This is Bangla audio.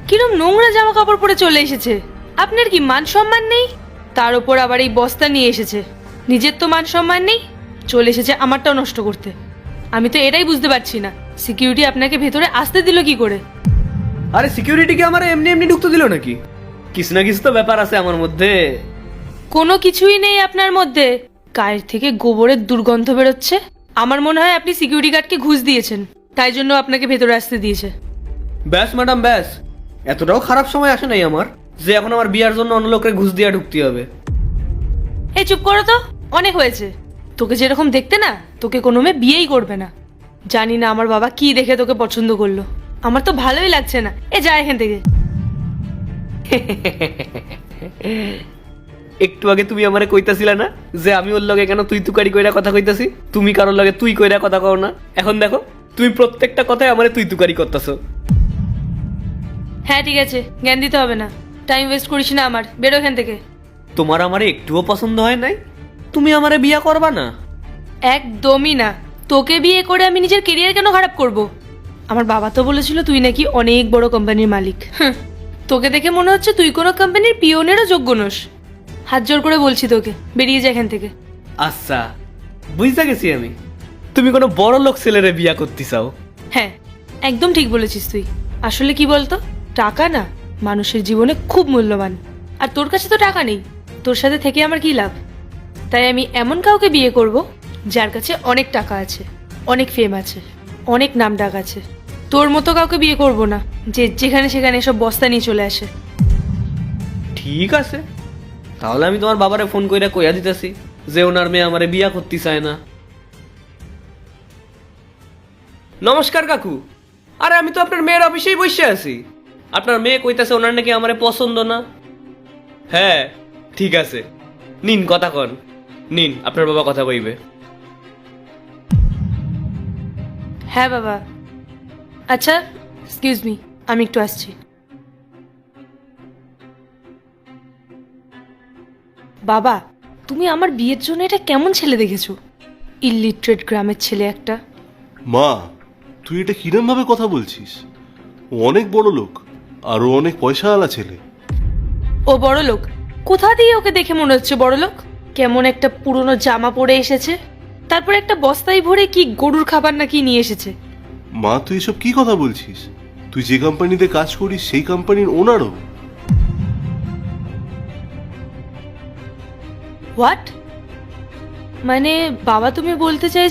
কিরম নোংরা জামা কাপড় পরে চলে এসেছে। আপনার কি মান সম্মান নেই? তার উপর আবার এই বস্তা নিয়ে এসেছে। নিজের তো মান সম্মান নেই, চলে এসেছে আমারটাও নষ্ট করতে। আমি তো এটাই বুঝতে পারছি না, সিকিউরিটি আপনাকে ভেতরে আসতে দিল কি করে? আরে সিকিউরিটি কি আমার এমনি এমনি ঢুকতে দিল নাকি? কিছু না কিছু তো ব্যাপার আছে আমার মধ্যে। কোনো কিছুই নেই আপনার মধ্যে। গায়ের থেকে গোবরের দুর্গন্ধ বেরোচ্ছে। আমার মনে হয় আপনি সিকিউরিটি গার্ডকে ঘুষ দিয়েছেন, তাই জন্য আপনাকে ভেতরে আসতে দিয়েছে। ব্যাস ম্যাডাম ব্যাস, এতটাও খারাপ সময় আসে নাই আমার যে এখন আমার বিয়ার জন্য অন্য লোকের ঘুষ দিয়ে ঢুকতে হবে। এই চুপ করো তো, অনেক হয়েছে। তোকে যেরকম দেখতে না, তোকে কোনো মেয়ে বিয়েই করবে না। জানি না আমার বাবা কি দেখে তোকে পছন্দ করলো, আমার তো ভালোই লাগছে না। এ যা এখান থেকে। একটু আগে তুমি আমারে কইতাছিলা না যে আমি ওর লগে কেন তুই তুকারি কইরা কথা কইতাছি, তুমি কারোর লগে তুই কইরা কথা কও না। এখন দেখো তুমি প্রত্যেকটা কথায় আমারে তুই তুকারি করতেছো। হ্যাঁ ঠিক আছে, জ্ঞান দিতে হবে না। টাইম ওয়েস্ট করিস না আমার, বেরো এখান থেকে। তোমার আমারে একটুও পছন্দ হয় নাই? তুমি আমারে বিয়া করবা না? একদমই না। তোকে বিয়ে করে আমি নিজের কেরিয়ার কেন খারাপ করব? আমার বাবা তো বলেছিল তুই নাকি অনেক বড় কোম্পানির মালিক। তোকে দেখে মনে হচ্ছে তুই কোনো কোম্পানির পিওনেরও যোগ্য নোস। হাত জোর করে বলছি তোকে, বেরিয়ে যা এখান থেকে। আচ্ছা বুঝতে গেছি আমি, তুমি কোনো বড় লোক ছেলেরে বিয়া করতে চাও। হ্যাঁ, একদম ঠিক বলেছিস তুই। আসলে কি বলতো, টাকা না মানুষের জীবনে খুব মূল্যবান। আর তোর কাছে তো টাকা নেই, তোর সাথে থেকে আমার কি লাভ? তাই আমি এমন কাউকে বিয়ে করব যার কাছে অনেক টাকা আছে, অনেক ফেম আছে, অনেক নাম ডাক আছে। তোর মতো কাউকে বিয়ে করব না যে যেখানে সেখানে এসব বস্তা নিয়ে চলে আসে। ঠিক আছে, তাহলে আমি তোমার বাবারে ফোন কইরা কইয়া দিতেছি যে ওনার মেয়ে আমারে বিয়া করতে চায় না। নমস্কার কাকু। আরে আমি তো আপনার মেয়ের অফিসেই বসে আছি। আপনার মেয়ে কইতাছে ওনার নাকি আমারে পছন্দ না। হ্যাঁ ঠিক আছে, নিন কথা কন, নিন আপনার বাবা কথা কইবে। হ্যাঁ বাবা। আচ্ছা এক্সকিউজ মি, আমি একটু আসছি। বাবা, তুমি আমার বিয়ের জন্য এটা কেমন ছেলে দেখেছো? ইলিটারেট গ্রামের ছেলে একটা। মা, তুই এটা কিরম ভাবে কথা বলছিস? ও অনেক বড় লোক, আর ও অনেক পয়সাওয়ালা ছেলে। ও বড় লোক? কোথা দিয়ে ওকে দেখে মনে হচ্ছে বড় লোক? কেমন একটা পুরনো জামা পরে এসেছে, তারপর একটা বস্তায় ভরে কি গরুর খাবার না কি নিয়ে এসেছে। মা, তুই এসব কি কথা বলছিস? তুই যে কোম্পানিতে কাজ করিস সেই কোম্পানির ওনারও। হোয়াট? মানে বাবা, তুমি বলতে চাই